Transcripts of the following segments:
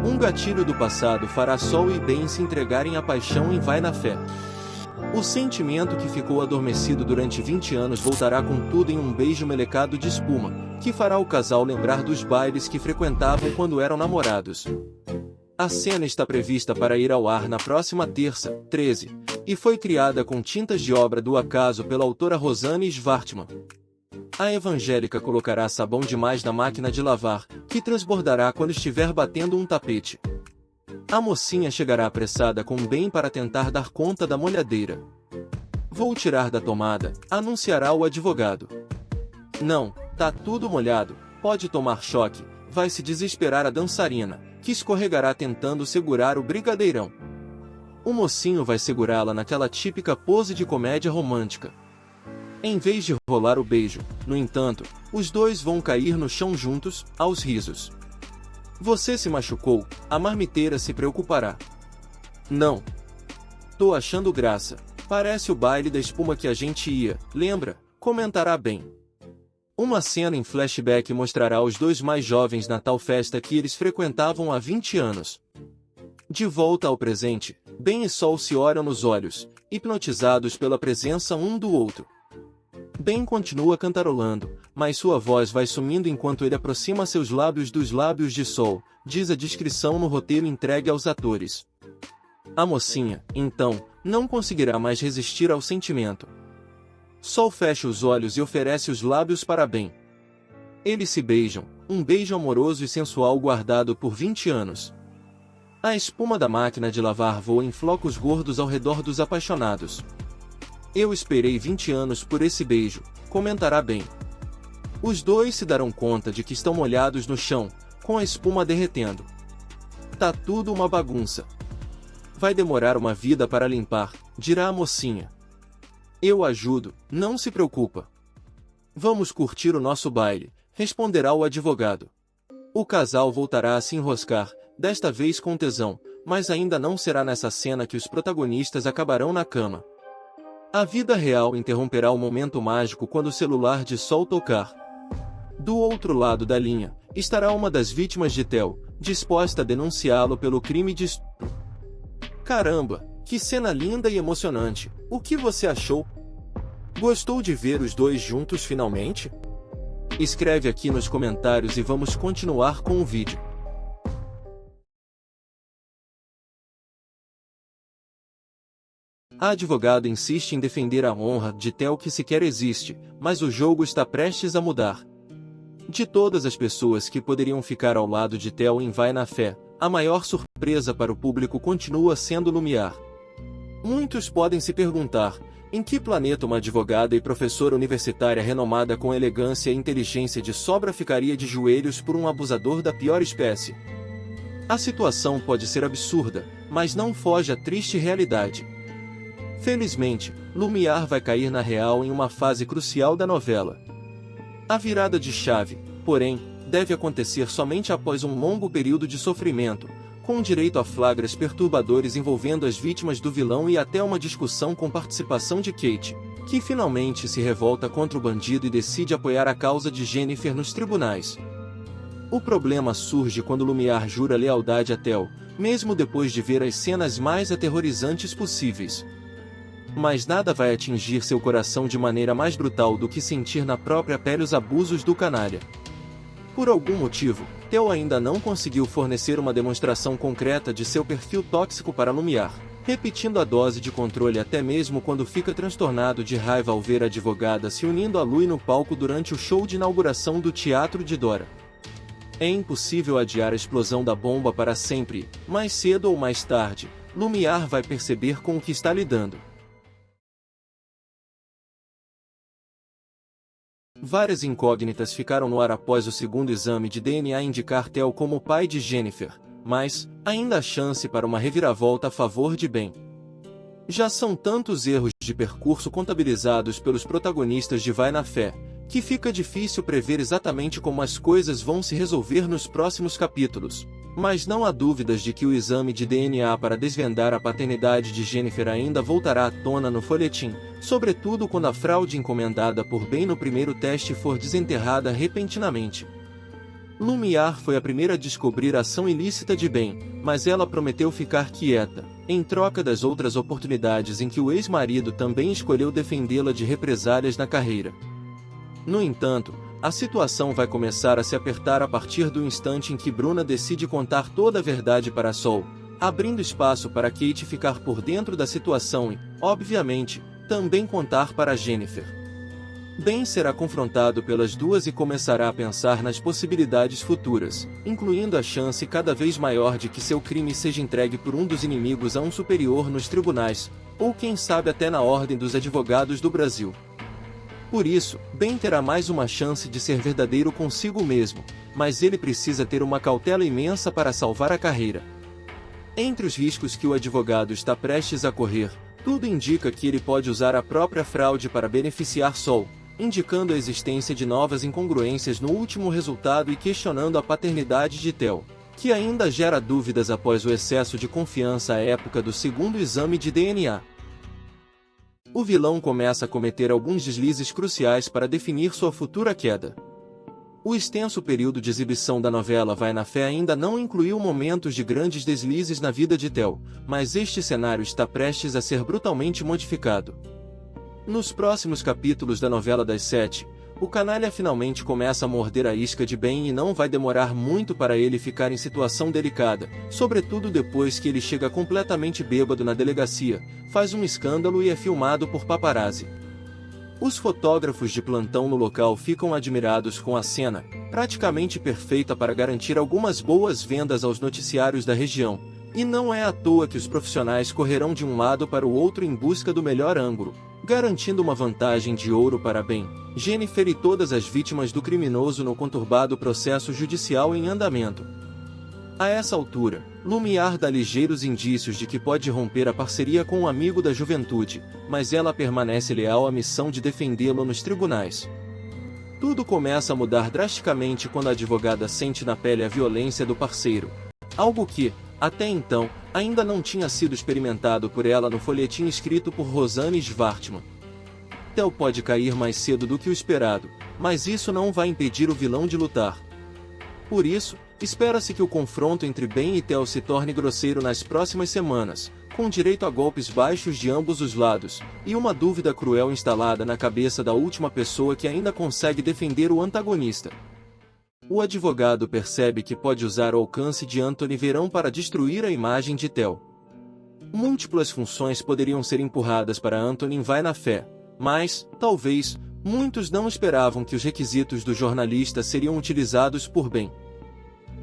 Um gatilho do passado fará Sol e Ben se entregarem à paixão em Vai na Fé. O sentimento que ficou adormecido durante 20 anos voltará com tudo em um beijo melecado de espuma, que fará o casal lembrar dos bailes que frequentavam quando eram namorados. A cena está prevista para ir ao ar na próxima terça, 13, e foi criada com tintas de obra do acaso pela autora Rosane Schwartzman. A evangélica colocará sabão demais na máquina de lavar, que transbordará quando estiver batendo um tapete. A mocinha chegará apressada com Ben para tentar dar conta da molhadeira. Vou tirar da tomada, anunciará o advogado. Não, tá tudo molhado, pode tomar choque, vai se desesperar a dançarina, que escorregará tentando segurar o brigadeirão. O mocinho vai segurá-la naquela típica pose de comédia romântica. Em vez de rolar o beijo, no entanto, os dois vão cair no chão juntos, aos risos. Você se machucou, a marmiteira se preocupará. Não. Tô achando graça, parece o baile da espuma que a gente ia, lembra? Comentará Ben. Uma cena em flashback mostrará os dois mais jovens na tal festa que eles frequentavam há 20 anos. De volta ao presente, Ben e Sol se olham nos olhos, hipnotizados pela presença um do outro. Ben continua cantarolando, mas sua voz vai sumindo enquanto ele aproxima seus lábios dos lábios de Sol, diz a descrição no roteiro entregue aos atores. A mocinha, então, não conseguirá mais resistir ao sentimento. Sol fecha os olhos e oferece os lábios para Ben. Eles se beijam, um beijo amoroso e sensual guardado por 20 anos. A espuma da máquina de lavar voa em flocos gordos ao redor dos apaixonados. Eu esperei 20 anos por esse beijo, comentará Ben. Os dois se darão conta de que estão molhados no chão, com a espuma derretendo. Tá tudo uma bagunça. Vai demorar uma vida para limpar, dirá a mocinha. Eu ajudo, não se preocupa. Vamos curtir o nosso baile, responderá o advogado. O casal voltará a se enroscar, desta vez com tesão, mas ainda não será nessa cena que os protagonistas acabarão na cama. A vida real interromperá o momento mágico quando o celular de Sol tocar. Do outro lado da linha, estará uma das vítimas de Theo, disposta a denunciá-lo pelo crime de estupro. Caramba, que cena linda e emocionante, o que você achou? Gostou de ver os dois juntos finalmente? Escreve aqui nos comentários e vamos continuar com o vídeo. A advogada insiste em defender a honra de Theo que sequer existe, mas o jogo está prestes a mudar. De todas as pessoas que poderiam ficar ao lado de Theo em Vai na Fé, a maior surpresa para o público continua sendo Lumiar. Muitos podem se perguntar, em que planeta uma advogada e professora universitária renomada com elegância e inteligência de sobra ficaria de joelhos por um abusador da pior espécie? A situação pode ser absurda, mas não foge à triste realidade. Felizmente, Lumiar vai cair na real em uma fase crucial da novela. A virada de chave, porém, deve acontecer somente após um longo período de sofrimento, com direito a flagras perturbadores envolvendo as vítimas do vilão e até uma discussão com participação de Kate, que finalmente se revolta contra o bandido e decide apoiar a causa de Jennifer nos tribunais. O problema surge quando Lumiar jura lealdade a Theo, mesmo depois de ver as cenas mais aterrorizantes possíveis. Mas nada vai atingir seu coração de maneira mais brutal do que sentir na própria pele os abusos do canalha. Por algum motivo, Theo ainda não conseguiu fornecer uma demonstração concreta de seu perfil tóxico para Lumiar, repetindo a dose de controle até mesmo quando fica transtornado de raiva ao ver a advogada se unindo a Lui no palco durante o show de inauguração do Teatro de Dora. É impossível adiar a explosão da bomba para sempre, mais cedo ou mais tarde, Lumiar vai perceber com o que está lidando. Várias incógnitas ficaram no ar após o segundo exame de DNA indicar Theo como o pai de Jennifer, mas ainda há chance para uma reviravolta a favor de Ben. Já são tantos erros de percurso contabilizados pelos protagonistas de Vai na Fé, que fica difícil prever exatamente como as coisas vão se resolver nos próximos capítulos. Mas não há dúvidas de que o exame de DNA para desvendar a paternidade de Jennifer ainda voltará à tona no folhetim, sobretudo quando a fraude encomendada por Ben no primeiro teste for desenterrada repentinamente. Lumiar foi a primeira a descobrir a ação ilícita de Ben, mas ela prometeu ficar quieta, em troca das outras oportunidades em que o ex-marido também escolheu defendê-la de represálias na carreira. No entanto, a situação vai começar a se apertar a partir do instante em que Bruna decide contar toda a verdade para Sol, abrindo espaço para Kate ficar por dentro da situação e, obviamente, também contar para Jennifer. Ben será confrontado pelas duas e começará a pensar nas possibilidades futuras, incluindo a chance cada vez maior de que seu crime seja entregue por um dos inimigos a um superior nos tribunais, ou quem sabe até na Ordem dos Advogados do Brasil. Por isso, Ben terá mais uma chance de ser verdadeiro consigo mesmo, mas ele precisa ter uma cautela imensa para salvar a carreira. Entre os riscos que o advogado está prestes a correr, tudo indica que ele pode usar a própria fraude para beneficiar Sol, indicando a existência de novas incongruências no último resultado e questionando a paternidade de Theo, que ainda gera dúvidas após o excesso de confiança à época do segundo exame de DNA. O vilão começa a cometer alguns deslizes cruciais para definir sua futura queda. O extenso período de exibição da novela Vai na Fé ainda não incluiu momentos de grandes deslizes na vida de Theo, mas este cenário está prestes a ser brutalmente modificado. Nos próximos capítulos da novela das 7, o canalha finalmente começa a morder a isca de Ben e não vai demorar muito para ele ficar em situação delicada, sobretudo depois que ele chega completamente bêbado na delegacia, faz um escândalo e é filmado por paparazzi. Os fotógrafos de plantão no local ficam admirados com a cena, praticamente perfeita para garantir algumas boas vendas aos noticiários da região, e não é à toa que os profissionais correrão de um lado para o outro em busca do melhor ângulo, garantindo uma vantagem de ouro para Ben, Jennifer e todas as vítimas do criminoso no conturbado processo judicial em andamento. A essa altura, Lumiar dá ligeiros indícios de que pode romper a parceria com um amigo da juventude, mas ela permanece leal à missão de defendê-lo nos tribunais. Tudo começa a mudar drasticamente quando a advogada sente na pele a violência do parceiro, algo que, até então, ainda não tinha sido experimentado por ela no folhetim escrito por Rosanne Schwartzman. Theo pode cair mais cedo do que o esperado, mas isso não vai impedir o vilão de lutar. Por isso, espera-se que o confronto entre Ben e Theo se torne grosseiro nas próximas semanas, com direito a golpes baixos de ambos os lados, e uma dúvida cruel instalada na cabeça da última pessoa que ainda consegue defender o antagonista. O advogado percebe que pode usar o alcance de Anthony Verão para destruir a imagem de Theo. Múltiplas funções poderiam ser empurradas para Anthony em Vai na Fé, mas, talvez, muitos não esperavam que os requisitos do jornalista seriam utilizados por Ben.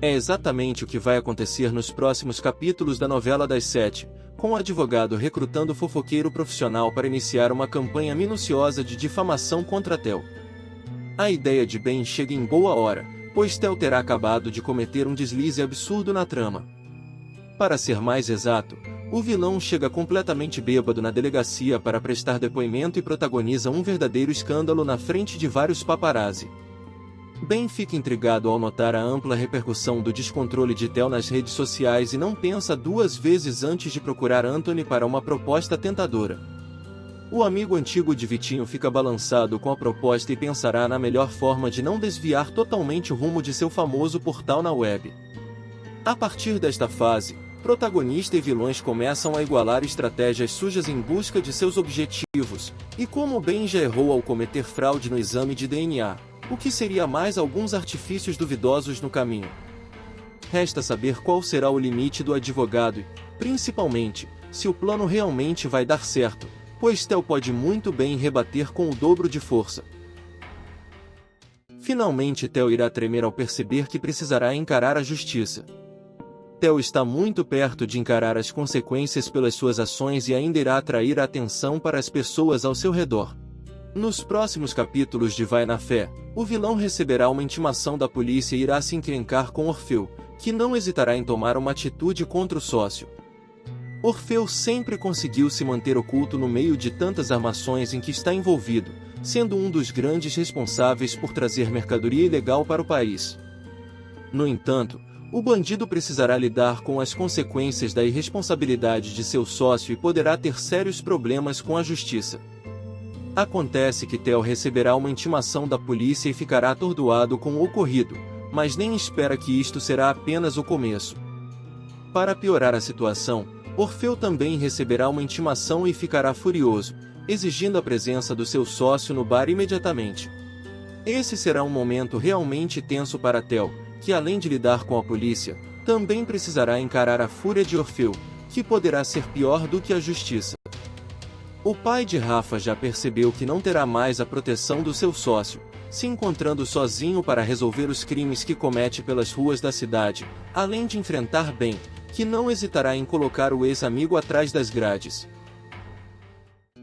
É exatamente o que vai acontecer nos próximos capítulos da novela das 7, com o advogado recrutando o fofoqueiro profissional para iniciar uma campanha minuciosa de difamação contra Theo. A ideia de Ben chega em boa hora, pois Theo terá acabado de cometer um deslize absurdo na trama. Para ser mais exato, o vilão chega completamente bêbado na delegacia para prestar depoimento e protagoniza um verdadeiro escândalo na frente de vários paparazzi. Ben fica intrigado ao notar a ampla repercussão do descontrole de Theo nas redes sociais e não pensa duas vezes antes de procurar Anthony para uma proposta tentadora. O amigo antigo de Vitinho fica balançado com a proposta e pensará na melhor forma de não desviar totalmente o rumo de seu famoso portal na web. A partir desta fase, protagonista e vilões começam a igualar estratégias sujas em busca de seus objetivos, e como Ben já errou ao cometer fraude no exame de DNA, o que seria mais alguns artifícios duvidosos no caminho. Resta saber qual será o limite do advogado e, principalmente, se o plano realmente vai dar certo, pois Theo pode muito bem rebater com o dobro de força. Finalmente Theo irá tremer ao perceber que precisará encarar a justiça. Theo está muito perto de encarar as consequências pelas suas ações e ainda irá atrair a atenção para as pessoas ao seu redor. Nos próximos capítulos de Vai na Fé, o vilão receberá uma intimação da polícia e irá se encrencar com Orfeu, que não hesitará em tomar uma atitude contra o sócio. Orfeu sempre conseguiu se manter oculto no meio de tantas armações em que está envolvido, sendo um dos grandes responsáveis por trazer mercadoria ilegal para o país. No entanto, o bandido precisará lidar com as consequências da irresponsabilidade de seu sócio e poderá ter sérios problemas com a justiça. Acontece que Theo receberá uma intimação da polícia e ficará atordoado com o ocorrido, mas nem espera que isto será apenas o começo. Para piorar a situação, Orfeu também receberá uma intimação e ficará furioso, exigindo a presença do seu sócio no bar imediatamente. Esse será um momento realmente tenso para Theo, que além de lidar com a polícia, também precisará encarar a fúria de Orfeu, que poderá ser pior do que a justiça. O pai de Rafa já percebeu que não terá mais a proteção do seu sócio, se encontrando sozinho para resolver os crimes que comete pelas ruas da cidade, além de enfrentar Ben, que não hesitará em colocar o ex-amigo atrás das grades.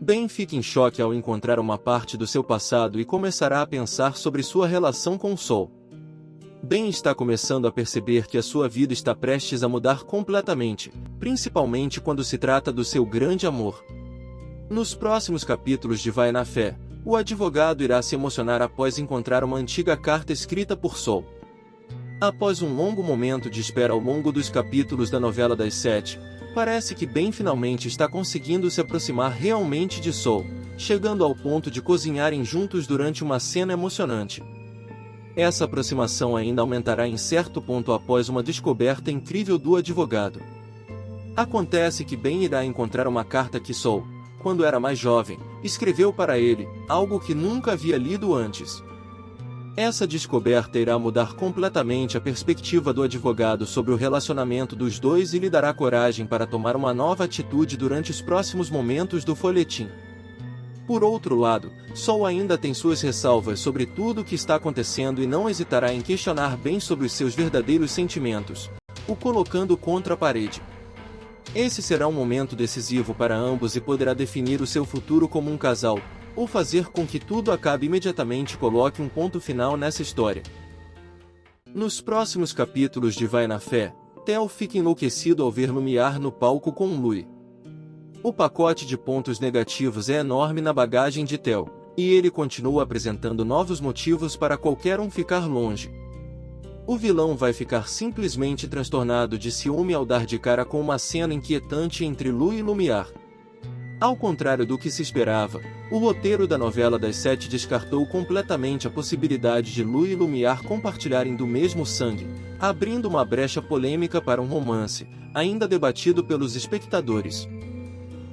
Ben fica em choque ao encontrar uma parte do seu passado e começará a pensar sobre sua relação com Sol. Ben está começando a perceber que a sua vida está prestes a mudar completamente, principalmente quando se trata do seu grande amor. Nos próximos capítulos de Vai na Fé, o advogado irá se emocionar após encontrar uma antiga carta escrita por Sol. Após um longo momento de espera ao longo dos capítulos da novela das 7, parece que Ben finalmente está conseguindo se aproximar realmente de Sol, chegando ao ponto de cozinharem juntos durante uma cena emocionante. Essa aproximação ainda aumentará em certo ponto após uma descoberta incrível do advogado. Acontece que Ben irá encontrar uma carta que Sol, quando era mais jovem, escreveu para ele, algo que nunca havia lido antes. Essa descoberta irá mudar completamente a perspectiva do advogado sobre o relacionamento dos dois e lhe dará coragem para tomar uma nova atitude durante os próximos momentos do folhetim. Por outro lado, Sol ainda tem suas ressalvas sobre tudo o que está acontecendo e não hesitará em questionar Ben sobre os seus verdadeiros sentimentos, o colocando contra a parede. Esse será um momento decisivo para ambos e poderá definir o seu futuro como um casal, ou fazer com que tudo acabe imediatamente e coloque um ponto final nessa história. Nos próximos capítulos de Vai na Fé, Theo fica enlouquecido ao ver Lumiar no palco com Louie. O pacote de pontos negativos é enorme na bagagem de Theo, e ele continua apresentando novos motivos para qualquer um ficar longe. O vilão vai ficar simplesmente transtornado de ciúme ao dar de cara com uma cena inquietante entre Louie e Lumiar. Ao contrário do que se esperava, o roteiro da novela das 7 descartou completamente a possibilidade de Louie e Lumiar compartilharem do mesmo sangue, abrindo uma brecha polêmica para um romance, ainda debatido pelos espectadores.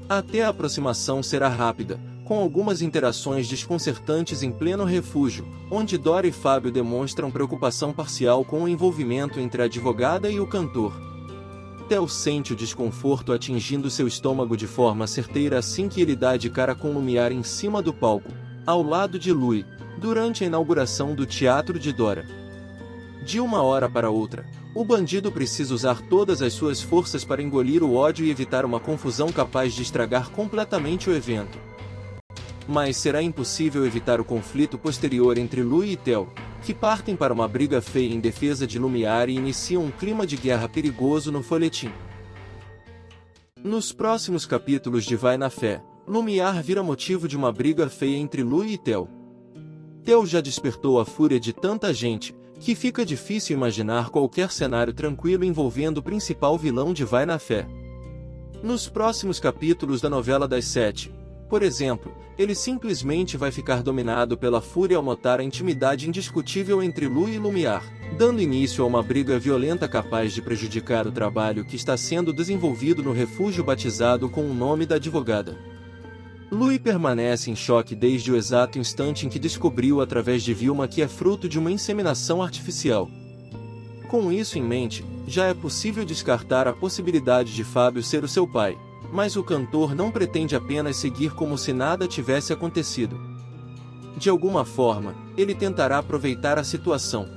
Até a aproximação será rápida, com algumas interações desconcertantes em pleno refúgio, onde Dora e Fábio demonstram preocupação parcial com o envolvimento entre a advogada e o cantor. Theo sente o desconforto atingindo seu estômago de forma certeira assim que ele dá de cara com Lumiar em cima do palco, ao lado de Louie, durante a inauguração do teatro de Dora. De uma hora para outra, o bandido precisa usar todas as suas forças para engolir o ódio e evitar uma confusão capaz de estragar completamente o evento. Mas será impossível evitar o conflito posterior entre Louie e Theo, que partem para uma briga feia em defesa de Lumiar e iniciam um clima de guerra perigoso no folhetim. Nos próximos capítulos de Vai na Fé, Lumiar vira motivo de uma briga feia entre Louie e Theo. Theo já despertou a fúria de tanta gente, que fica difícil imaginar qualquer cenário tranquilo envolvendo o principal vilão de Vai na Fé. Nos próximos capítulos da novela das 7, por exemplo, ele simplesmente vai ficar dominado pela fúria ao notar a intimidade indiscutível entre Louie e Lumiar, dando início a uma briga violenta capaz de prejudicar o trabalho que está sendo desenvolvido no refúgio batizado com o nome da advogada. Louie permanece em choque desde o exato instante em que descobriu através de Vilma que é fruto de uma inseminação artificial. Com isso em mente, já é possível descartar a possibilidade de Fábio ser o seu pai. Mas o cantor não pretende apenas seguir como se nada tivesse acontecido. De alguma forma, ele tentará aproveitar a situação.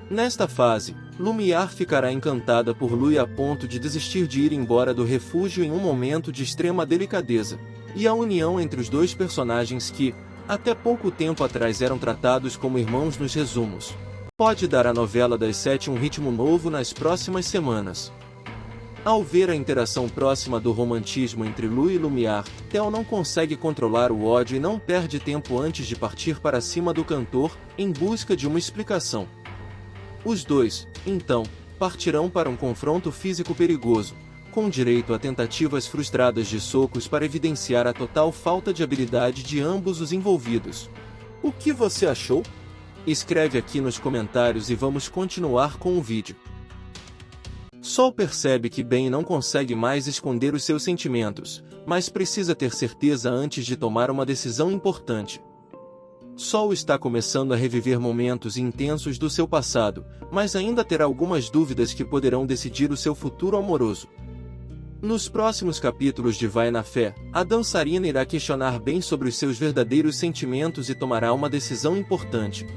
Nesta fase, Lumiar ficará encantada por Louie a ponto de desistir de ir embora do refúgio em um momento de extrema delicadeza, e a união entre os dois personagens que, até pouco tempo atrás eram tratados como irmãos nos resumos, pode dar à novela das 7 um ritmo novo nas próximas semanas. Ao ver a interação próxima do romantismo entre Louie e Lumiar, Theo não consegue controlar o ódio e não perde tempo antes de partir para cima do cantor, em busca de uma explicação. Os dois, então, partirão para um confronto físico perigoso, com direito a tentativas frustradas de socos para evidenciar a total falta de habilidade de ambos os envolvidos. O que você achou? Escreve aqui nos comentários e vamos continuar com o vídeo. Sol percebe que Ben não consegue mais esconder os seus sentimentos, mas precisa ter certeza antes de tomar uma decisão importante. Sol está começando a reviver momentos intensos do seu passado, mas ainda terá algumas dúvidas que poderão decidir o seu futuro amoroso. Nos próximos capítulos de Vai na Fé, a dançarina irá questionar Ben sobre os seus verdadeiros sentimentos e tomará uma decisão importante.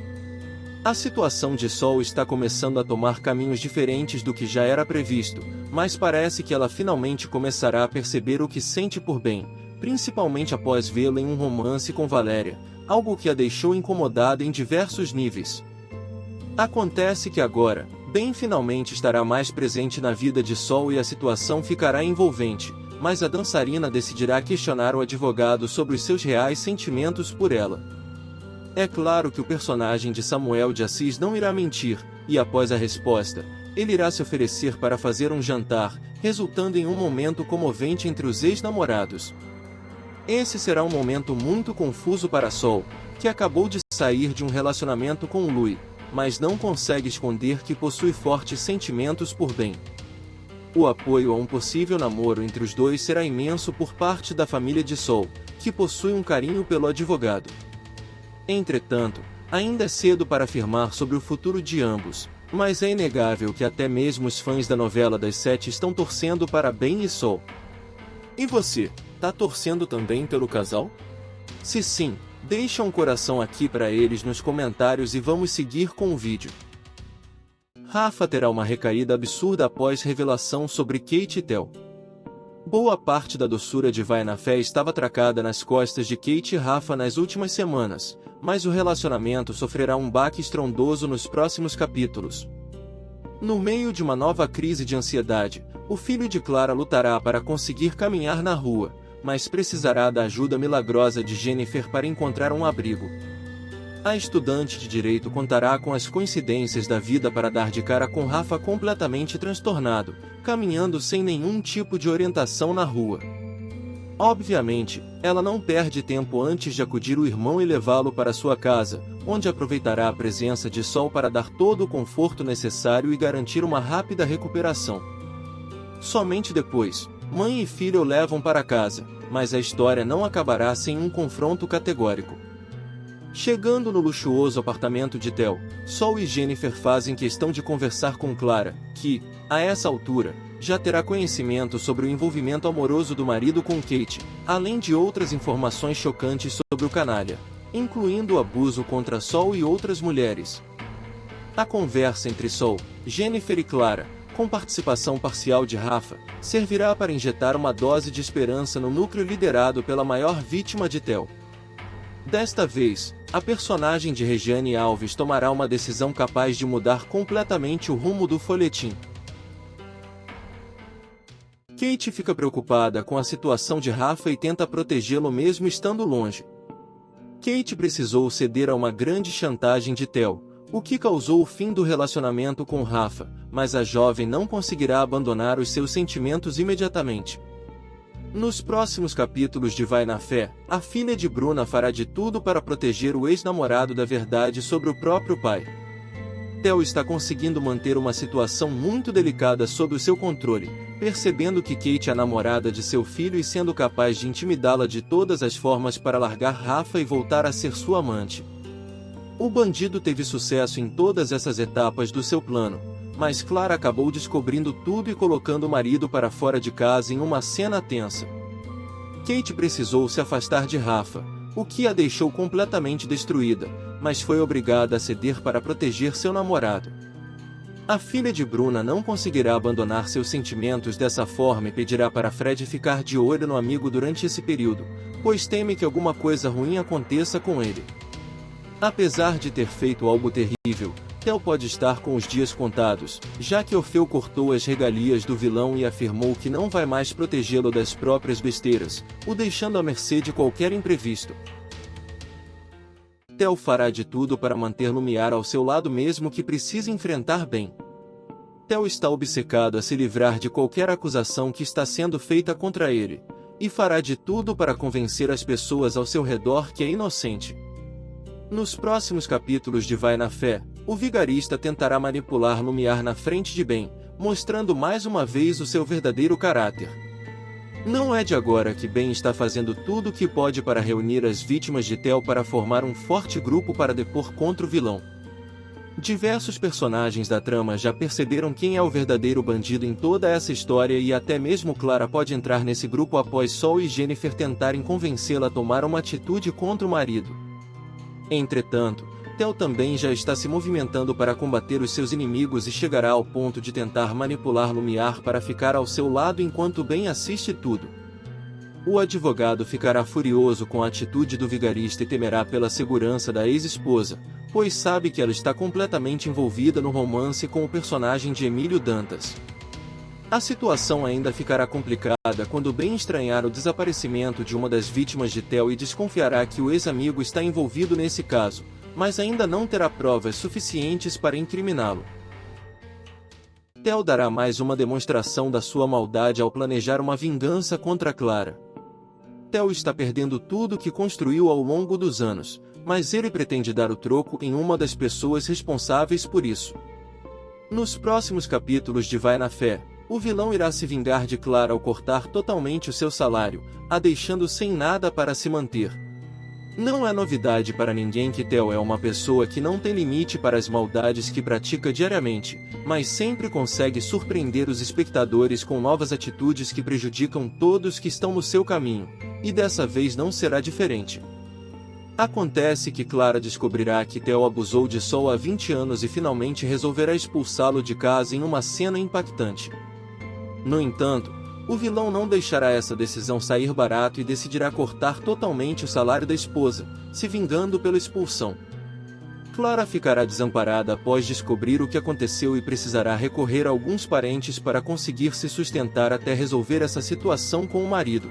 A situação de Sol está começando a tomar caminhos diferentes do que já era previsto, mas parece que ela finalmente começará a perceber o que sente por Ben, principalmente após vê-lo em um romance com Valéria, algo que a deixou incomodada em diversos níveis. Acontece que agora, Ben finalmente estará mais presente na vida de Sol e a situação ficará envolvente, mas a dançarina decidirá questionar o advogado sobre os seus reais sentimentos por ela. É claro que o personagem de Samuel de Assis não irá mentir, e após a resposta, ele irá se oferecer para fazer um jantar, resultando em um momento comovente entre os ex-namorados. Esse será um momento muito confuso para Sol, que acabou de sair de um relacionamento com Louis, mas não consegue esconder que possui fortes sentimentos por Ben. O apoio a um possível namoro entre os dois será imenso por parte da família de Sol, que possui um carinho pelo advogado. Entretanto, ainda é cedo para afirmar sobre o futuro de ambos, mas é inegável que até mesmo os fãs da novela das 7 estão torcendo para Ben e Sol. E você, tá torcendo também pelo casal? Se sim, deixa um coração aqui para eles nos comentários e vamos seguir com o vídeo. Rafa terá uma recaída absurda após revelação sobre Kate e Theo. Boa parte da doçura de Vai na Fé estava atracada nas costas de Kate e Rafa nas últimas semanas, mas o relacionamento sofrerá um baque estrondoso nos próximos capítulos. No meio de uma nova crise de ansiedade, o filho de Clara lutará para conseguir caminhar na rua, mas precisará da ajuda milagrosa de Jennifer para encontrar um abrigo. A estudante de direito contará com as coincidências da vida para dar de cara com Rafa completamente transtornado, caminhando sem nenhum tipo de orientação na rua. Obviamente, ela não perde tempo antes de acudir o irmão e levá-lo para sua casa, onde aproveitará a presença de Sol para dar todo o conforto necessário e garantir uma rápida recuperação. Somente depois, mãe e filho o levam para casa, mas a história não acabará sem um confronto categórico. Chegando no luxuoso apartamento de Theo, Sol e Jennifer fazem questão de conversar com Clara, que, a essa altura, já terá conhecimento sobre o envolvimento amoroso do marido com Kate, além de outras informações chocantes sobre o canalha, incluindo o abuso contra Sol e outras mulheres. A conversa entre Sol, Jennifer e Clara, com participação parcial de Rafa, servirá para injetar uma dose de esperança no núcleo liderado pela maior vítima de Theo. Desta vez, a personagem de Regiane Alves tomará uma decisão capaz de mudar completamente o rumo do folhetim. Kate fica preocupada com a situação de Rafa e tenta protegê-lo mesmo estando longe. Kate precisou ceder a uma grande chantagem de Theo, o que causou o fim do relacionamento com Rafa, mas a jovem não conseguirá abandonar os seus sentimentos imediatamente. Nos próximos capítulos de Vai na Fé, a filha de Bruna fará de tudo para proteger o ex-namorado da verdade sobre o próprio pai. Theo está conseguindo manter uma situação muito delicada sob o seu controle, percebendo que Kate é a namorada de seu filho e sendo capaz de intimidá-la de todas as formas para largar Rafa e voltar a ser sua amante. O bandido teve sucesso em todas essas etapas do seu plano, mas Clara acabou descobrindo tudo e colocando o marido para fora de casa em uma cena tensa. Kate precisou se afastar de Rafa, o que a deixou completamente destruída, mas foi obrigada a ceder para proteger seu namorado. A filha de Bruna não conseguirá abandonar seus sentimentos dessa forma e pedirá para Fred ficar de olho no amigo durante esse período, pois teme que alguma coisa ruim aconteça com ele. Apesar de ter feito algo terrível, Theo pode estar com os dias contados, já que Orfeu cortou as regalias do vilão e afirmou que não vai mais protegê-lo das próprias besteiras, o deixando à mercê de qualquer imprevisto. Theo fará de tudo para manter Lumiar ao seu lado mesmo que precise enfrentar Ben. Theo está obcecado a se livrar de qualquer acusação que está sendo feita contra ele, e fará de tudo para convencer as pessoas ao seu redor que é inocente. Nos próximos capítulos de Vai na Fé, o vigarista tentará manipular Lumiar na frente de Ben, mostrando mais uma vez o seu verdadeiro caráter. Não é de agora que Ben está fazendo tudo o que pode para reunir as vítimas de Theo para formar um forte grupo para depor contra o vilão. Diversos personagens da trama já perceberam quem é o verdadeiro bandido em toda essa história e até mesmo Clara pode entrar nesse grupo após Sol e Jennifer tentarem convencê-la a tomar uma atitude contra o marido. Entretanto, Theo também já está se movimentando para combater os seus inimigos e chegará ao ponto de tentar manipular Lumiar para ficar ao seu lado enquanto Ben assiste tudo. O advogado ficará furioso com a atitude do vigarista e temerá pela segurança da ex-esposa, pois sabe que ela está completamente envolvida no romance com o personagem de Emílio Dantas. A situação ainda ficará complicada quando Ben estranhar o desaparecimento de uma das vítimas de Theo e desconfiará que o ex-amigo está envolvido nesse caso, mas ainda não terá provas suficientes para incriminá-lo. Theo dará mais uma demonstração da sua maldade ao planejar uma vingança contra Clara. Theo está perdendo tudo que construiu ao longo dos anos, mas ele pretende dar o troco em uma das pessoas responsáveis por isso. Nos próximos capítulos de Vai na Fé, o vilão irá se vingar de Clara ao cortar totalmente o seu salário, a deixando sem nada para se manter. Não é novidade para ninguém que Theo é uma pessoa que não tem limite para as maldades que pratica diariamente, mas sempre consegue surpreender os espectadores com novas atitudes que prejudicam todos que estão no seu caminho, e dessa vez não será diferente. Acontece que Clara descobrirá que Theo abusou de Sol há 20 anos e finalmente resolverá expulsá-lo de casa em uma cena impactante. No entanto, o vilão não deixará essa decisão sair barato e decidirá cortar totalmente o salário da esposa, se vingando pela expulsão. Clara ficará desamparada após descobrir o que aconteceu e precisará recorrer a alguns parentes para conseguir se sustentar até resolver essa situação com o marido.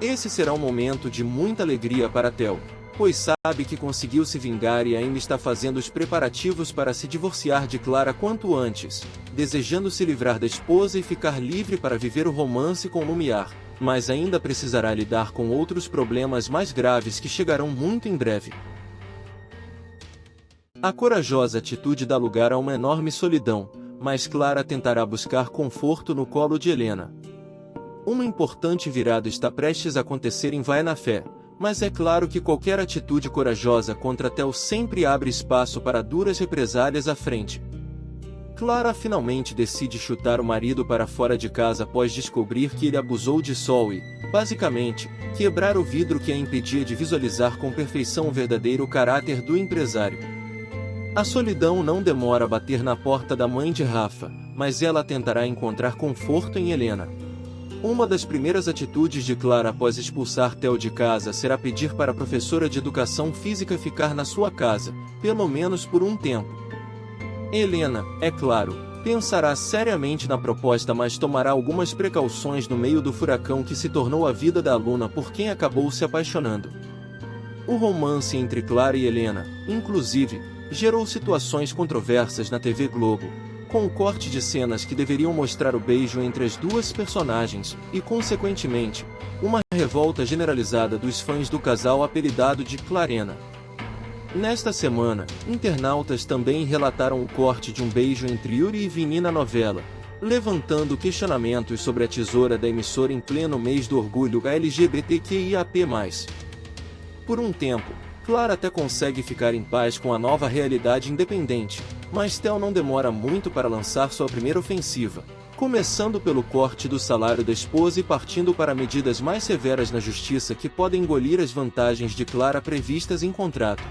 Esse será um momento de muita alegria para Theo, pois sabe que conseguiu se vingar e ainda está fazendo os preparativos para se divorciar de Clara quanto antes, desejando se livrar da esposa e ficar livre para viver o romance com Lumiar, mas ainda precisará lidar com outros problemas mais graves que chegarão muito em breve. A corajosa atitude dá lugar a uma enorme solidão, mas Clara tentará buscar conforto no colo de Helena. Uma importante virada está prestes a acontecer em Vai na Fé, mas é claro que qualquer atitude corajosa contra Theo sempre abre espaço para duras represálias à frente. Clara finalmente decide chutar o marido para fora de casa após descobrir que ele abusou de Sol e, basicamente, quebrar o vidro que a impedia de visualizar com perfeição o verdadeiro caráter do empresário. A solidão não demora a bater na porta da mãe de Rafa, mas ela tentará encontrar conforto em Helena. Uma das primeiras atitudes de Clara após expulsar Theo de casa será pedir para a professora de educação física ficar na sua casa, pelo menos por um tempo. Helena, é claro, pensará seriamente na proposta, mas tomará algumas precauções no meio do furacão que se tornou a vida da aluna por quem acabou se apaixonando. O romance entre Clara e Helena, inclusive, gerou situações controversas na TV Globo, com o corte de cenas que deveriam mostrar o beijo entre as duas personagens, e consequentemente, uma revolta generalizada dos fãs do casal apelidado de Clarena. Nesta semana, internautas também relataram o corte de um beijo entre Yuri e Vini na novela, levantando questionamentos sobre a tesoura da emissora em pleno mês do orgulho LGBTQIAP+. Por um tempo, Clara até consegue ficar em paz com a nova realidade independente, mas Theo não demora muito para lançar sua primeira ofensiva, começando pelo corte do salário da esposa e partindo para medidas mais severas na justiça que podem engolir as vantagens de Clara previstas em contrato.